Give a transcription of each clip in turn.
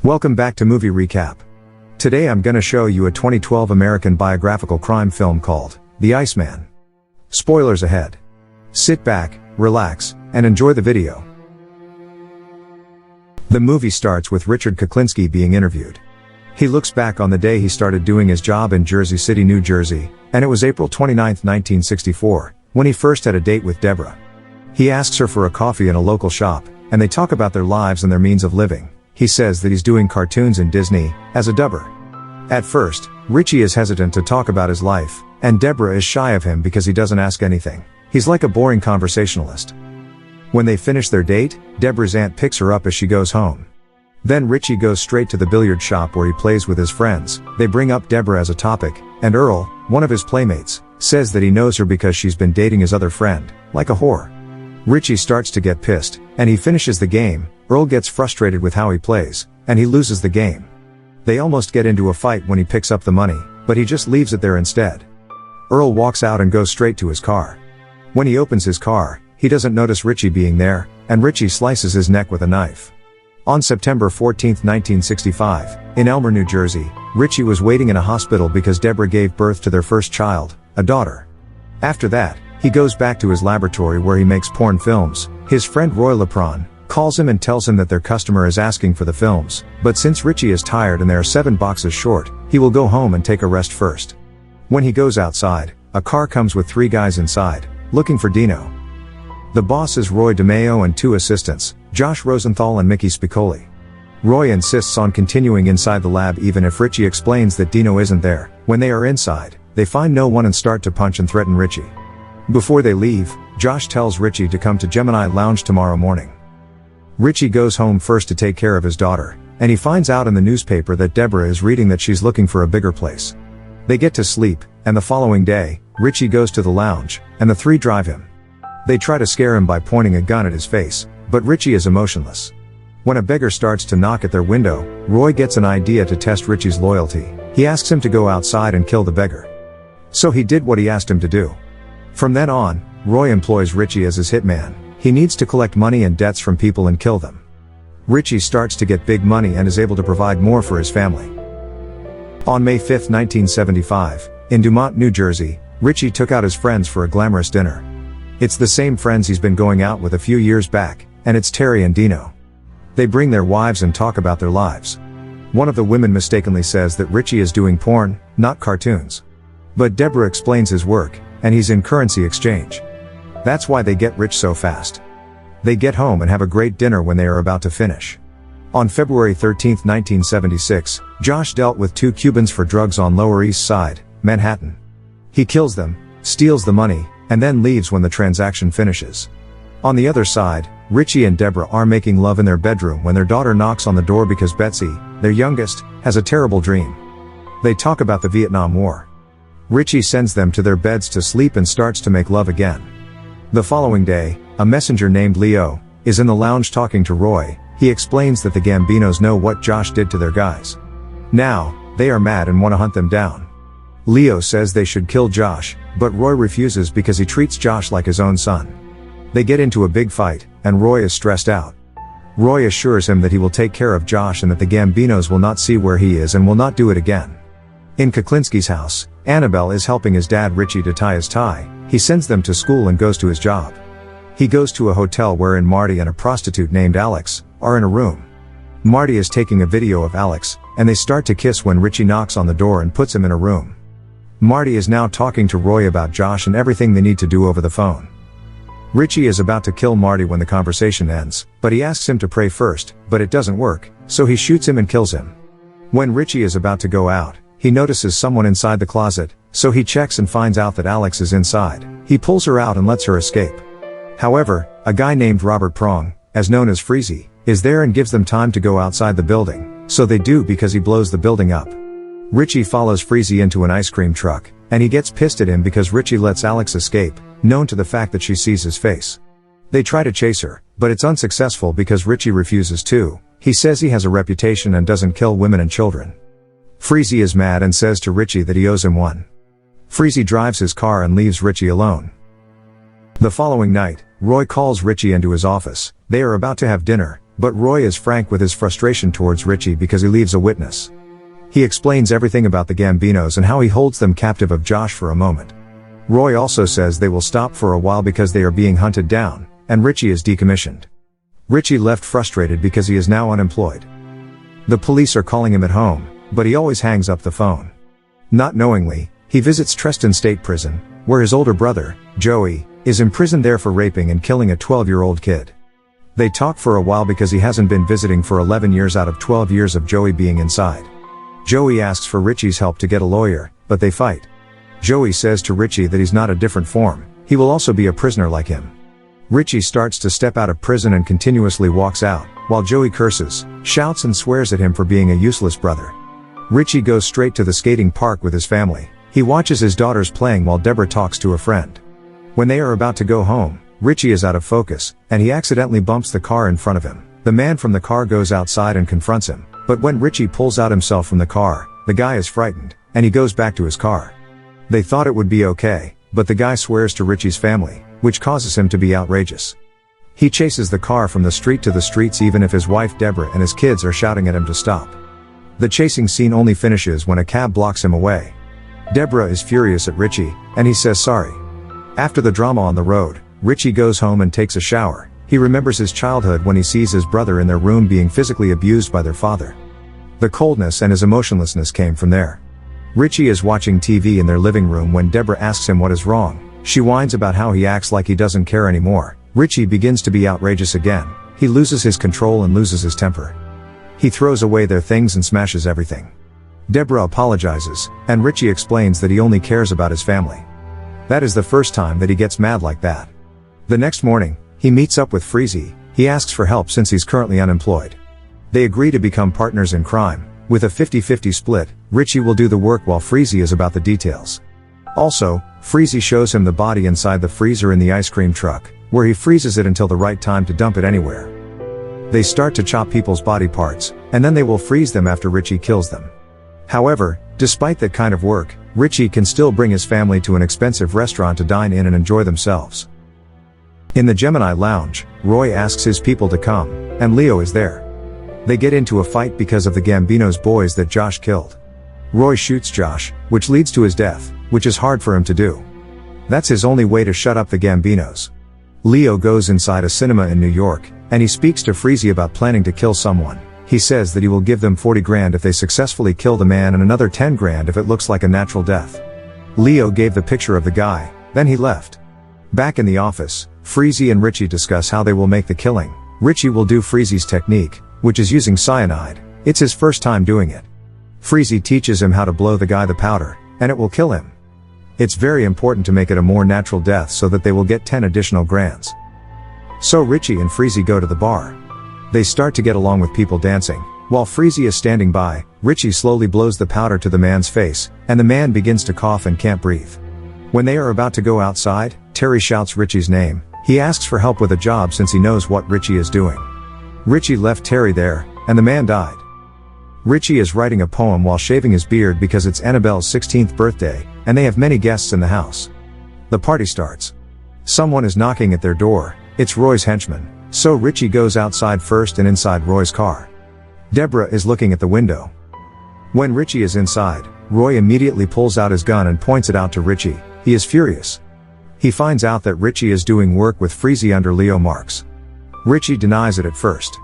Welcome back to Movie Recap. Today I'm gonna show you a 2012 American biographical crime film called The Iceman. Spoilers ahead. Sit back, relax, and enjoy the video. The movie starts with Richard Kuklinski being interviewed. He looks back on the day he started doing his job in Jersey City, New Jersey, and it was April 29, 1964, when he first had a date with Deborah. He asks her for a coffee in a local shop, and they talk about their lives and their means of living. He says that he's doing cartoons in Disney, as a dubber. At first, Richie is hesitant to talk about his life, and Deborah is shy of him because he doesn't ask anything. He's like a boring conversationalist. When they finish their date, Deborah's aunt picks her up as she goes home. Then Richie goes straight to the billiard shop where he plays with his friends. They bring up Deborah as a topic, and Earl, one of his playmates, says that he knows her because she's been dating his other friend, like a whore. Richie starts to get pissed, and he finishes the game. Earl gets frustrated with how he plays, and he loses the game. They almost get into a fight when he picks up the money, but he just leaves it there instead. Earl walks out and goes straight to his car. When he opens his car, he doesn't notice Richie being there, and Richie slices his neck with a knife. On September 14, 1965, in Elmer, New Jersey, Richie was waiting in a hospital because Deborah gave birth to their first child, a daughter. After that, he goes back to his laboratory where he makes porn films. His friend Roy LePron calls him and tells him that their customer is asking for the films, but since Richie is tired and there are 7 boxes short, he will go home and take a rest first. When he goes outside, a car comes with 3 guys inside, looking for Dino. The boss is Roy DeMeo and 2 assistants, Josh Rosenthal and Mickey Spicoli. Roy insists on continuing inside the lab even if Richie explains that Dino isn't there. When they are inside, they find no one and start to punch and threaten Richie. Before they leave, Josh tells Richie to come to Gemini Lounge tomorrow morning. Richie goes home first to take care of his daughter, and he finds out in the newspaper that Deborah is reading that she's looking for a bigger place. They get to sleep, and the following day, Richie goes to the lounge, and the 3 drive him. They try to scare him by pointing a gun at his face, but Richie is emotionless. When a beggar starts to knock at their window, Roy gets an idea to test Richie's loyalty. He asks him to go outside and kill the beggar. So he did what he asked him to do. From then on, Roy employs Richie as his hitman. He needs to collect money and debts from people and kill them. Richie starts to get big money and is able to provide more for his family. On May 5, 1975, in Dumont, New Jersey, Richie took out his friends for a glamorous dinner. It's the same friends he's been going out with a few years back, and it's Terry and Dino. They bring their wives and talk about their lives. One of the women mistakenly says that Richie is doing porn, not cartoons. But Deborah explains his work, and he's in currency exchange. That's why they get rich so fast. They get home and have a great dinner when they are about to finish. On February 13, 1976, Josh dealt with 2 Cubans for drugs on Lower East Side, Manhattan. He kills them, steals the money, and then leaves when the transaction finishes. On the other side, Richie and Deborah are making love in their bedroom when their daughter knocks on the door because Betsy, their youngest, has a terrible dream. They talk about the Vietnam War. Richie sends them to their beds to sleep and starts to make love again. The following day, a messenger named Leo is in the lounge talking to Roy. He explains that the Gambinos know what Josh did to their guys. Now, they are mad and want to hunt them down. Leo says they should kill Josh, but Roy refuses because he treats Josh like his own son. They get into a big fight, and Roy is stressed out. Roy assures him that he will take care of Josh and that the Gambinos will not see where he is and will not do it again. In Kuklinski's house, Annabelle is helping his dad Richie to tie his tie. He sends them to school and goes to his job. He goes to a hotel wherein Marty and a prostitute named Alex are in a room. Marty is taking a video of Alex, and they start to kiss when Richie knocks on the door and puts him in a room. Marty is now talking to Roy about Josh and everything they need to do over the phone. Richie is about to kill Marty when the conversation ends, but he asks him to pray first, but it doesn't work, so he shoots him and kills him. When Richie is about to go out, he notices someone inside the closet, so he checks and finds out that Alex is inside. He pulls her out and lets her escape. However, a guy named Robert Prong, as known as Freezy, is there and gives them time to go outside the building, so they do because he blows the building up. Richie follows Freezy into an ice cream truck, and he gets pissed at him because Richie lets Alex escape, known to the fact that she sees his face. They try to chase her, but it's unsuccessful because Richie refuses to. He says he has a reputation and doesn't kill women and children. Freezy is mad and says to Richie that he owes him one. Freezy drives his car and leaves Richie alone. The following night, Roy calls Richie into his office. They are about to have dinner. But Roy is frank with his frustration towards Richie because he leaves a witness. He explains everything about the Gambinos and how he holds them captive of Josh for a moment. Roy also says they will stop for a while because they are being hunted down, and Richie is decommissioned. Richie left frustrated because he is now unemployed. The police are calling him at home, but he always hangs up the phone. Not knowingly, he visits Treston State Prison, where his older brother, Joey, is imprisoned there for raping and killing a 12-year-old kid. They talk for a while because he hasn't been visiting for 11 years out of 12 years of Joey being inside. Joey asks for Richie's help to get a lawyer, but they fight. Joey says to Richie that he's not a different form, he will also be a prisoner like him. Richie starts to step out of prison and continuously walks out, while Joey curses, shouts and swears at him for being a useless brother. Richie goes straight to the skating park with his family. He watches his daughters playing while Deborah talks to a friend. When they are about to go home, Richie is out of focus, and he accidentally bumps the car in front of him. The man from the car goes outside and confronts him, but when Richie pulls out himself from the car, the guy is frightened, and he goes back to his car. They thought it would be okay, but the guy swears to Richie's family, which causes him to be outrageous. He chases the car from the street to the streets even if his wife Deborah and his kids are shouting at him to stop. The chasing scene only finishes when a cab blocks him away. Deborah is furious at Richie, and he says sorry. After the drama on the road, Richie goes home and takes a shower. He remembers his childhood when he sees his brother in their room being physically abused by their father. The coldness and his emotionlessness came from there. Richie is watching TV in their living room when Deborah asks him what is wrong. She whines about how he acts like he doesn't care anymore. Richie begins to be outrageous again. He loses his control and loses his temper. He throws away their things and smashes everything. Deborah apologizes, and Richie explains that he only cares about his family. That is the first time that he gets mad like that. The next morning, he meets up with Freezy. He asks for help since he's currently unemployed. They agree to become partners in crime. With a 50-50 split, Richie will do the work while Freezy is about the details. Also, Freezy shows him the body inside the freezer in the ice cream truck, where he freezes it until the right time to dump it anywhere. They start to chop people's body parts, and then they will freeze them after Richie kills them. However, despite that kind of work, Richie can still bring his family to an expensive restaurant to dine in and enjoy themselves. In the Gemini Lounge, Roy asks his people to come, and Leo is there. They get into a fight because of the Gambino's boys that Josh killed. Roy shoots Josh, which leads to his death, which is hard for him to do. That's his only way to shut up the Gambinos. Leo goes inside a cinema in New York, and he speaks to Freezy about planning to kill someone. He says that he will give them 40 grand if they successfully kill the man and another 10 grand if it looks like a natural death. Leo gave the picture of the guy, then he left. Back in the office, Freezy and Richie discuss how they will make the killing. Richie will do Freezy's technique, which is using cyanide. It's his first time doing it. Freezy teaches him how to blow the guy the powder, and it will kill him. It's very important to make it a more natural death so that they will get 10 additional grands. So Richie and Freezy go to the bar. They start to get along with people dancing. While Freezy is standing by, Richie slowly blows the powder to the man's face, and the man begins to cough and can't breathe. When they are about to go outside, Terry shouts Richie's name. He asks for help with a job since he knows what Richie is doing. Richie left Terry there, and the man died. Richie is writing a poem while shaving his beard because it's Annabelle's 16th birthday, and they have many guests in the house. The party starts. Someone is knocking at their door. It's Roy's henchman, so Richie goes outside first and inside Roy's car. Deborah is looking at the window. When Richie is inside, Roy immediately pulls out his gun and points it out to Richie. He is furious. He finds out that Richie is doing work with Freezy under Leo Marks. Richie denies it at first.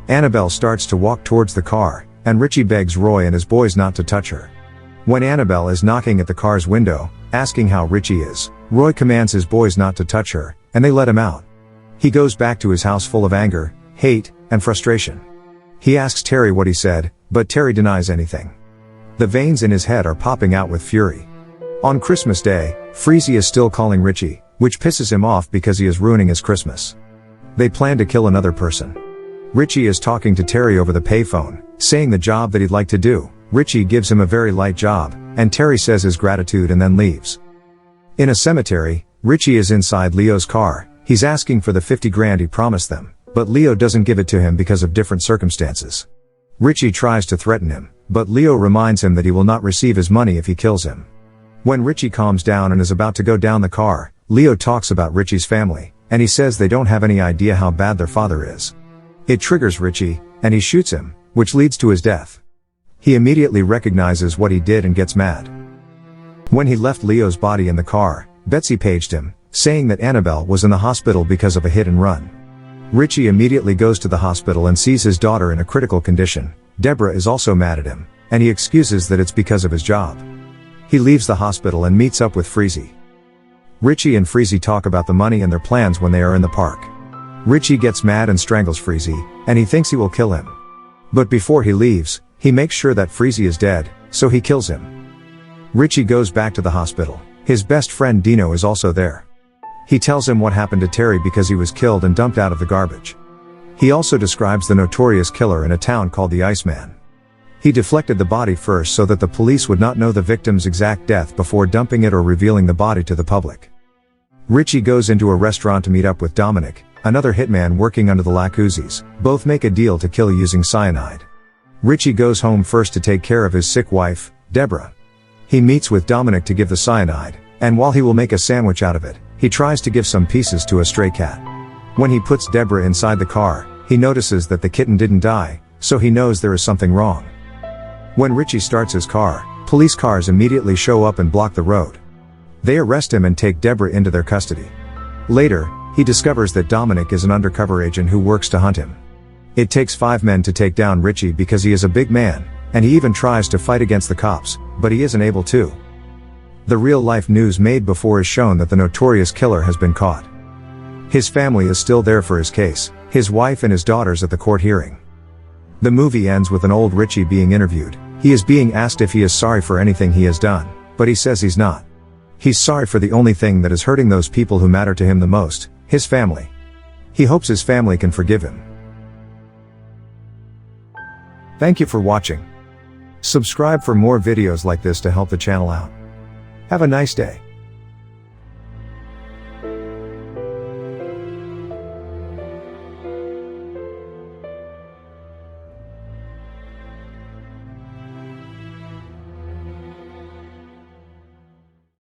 Annabelle starts to walk towards the car, and Richie begs Roy and his boys not to touch her. When Annabelle is knocking at the car's window, asking how Richie is, Roy commands his boys not to touch her, and they let him out. He goes back to his house full of anger, hate, and frustration. He asks Terry what he said, but Terry denies anything. The veins in his head are popping out with fury. On Christmas Day, Freezy is still calling Richie, which pisses him off because he is ruining his Christmas. They plan to kill another person. Richie is talking to Terry over the payphone, saying the job that he'd like to do. Richie gives him a very light job, and Terry says his gratitude and then leaves. In a cemetery, Richie is inside Leo's car. He's asking for the 50 grand he promised them, but Leo doesn't give it to him because of different circumstances. Richie tries to threaten him, but Leo reminds him that he will not receive his money if he kills him. When Richie calms down and is about to go down the car, Leo talks about Richie's family, and he says they don't have any idea how bad their father is. It triggers Richie, and he shoots him, which leads to his death. He immediately recognizes what he did and gets mad. When he left Leo's body in the car, Betsy paged him, saying that Annabelle was in the hospital because of a hit and run. Richie immediately goes to the hospital and sees his daughter in a critical condition. Deborah is also mad at him, and he excuses that it's because of his job. He leaves the hospital and meets up with Freezy. Richie and Freezy talk about the money and their plans when they are in the park. Richie gets mad and strangles Freezy, and he thinks he will kill him. But before he leaves, he makes sure that Freezy is dead, so he kills him. Richie goes back to the hospital. His best friend Dino is also there. He tells him what happened to Terry because he was killed and dumped out of the garbage. He also describes the notorious killer in a town called the Iceman. He deflected the body first so that the police would not know the victim's exact death before dumping it or revealing the body to the public. Richie goes into a restaurant to meet up with Dominic, another hitman working under the Lacuzis. Both make a deal to kill using cyanide. Richie goes home first to take care of his sick wife, Deborah. He meets with Dominic to give the cyanide, and while he will make a sandwich out of it, he tries to give some pieces to a stray cat. When he puts Deborah inside the car, he notices that the kitten didn't die, so he knows there is something wrong. When Richie starts his car, police cars immediately show up and block the road. They arrest him and take Deborah into their custody. Later, he discovers that Dominic is an undercover agent who works to hunt him. It takes 5 men to take down Richie because he is a big man, and he even tries to fight against the cops, but he isn't able to. The real-life news made before is shown that the notorious killer has been caught. His family is still there for his case, his wife and his daughters at the court hearing. The movie ends with an old Richie being interviewed. He is being asked if he is sorry for anything he has done, but he says he's not. He's sorry for the only thing that is hurting those people who matter to him the most, his family. He hopes his family can forgive him. Thank you for watching. Subscribe for more videos like this to help the channel out. Have a nice day.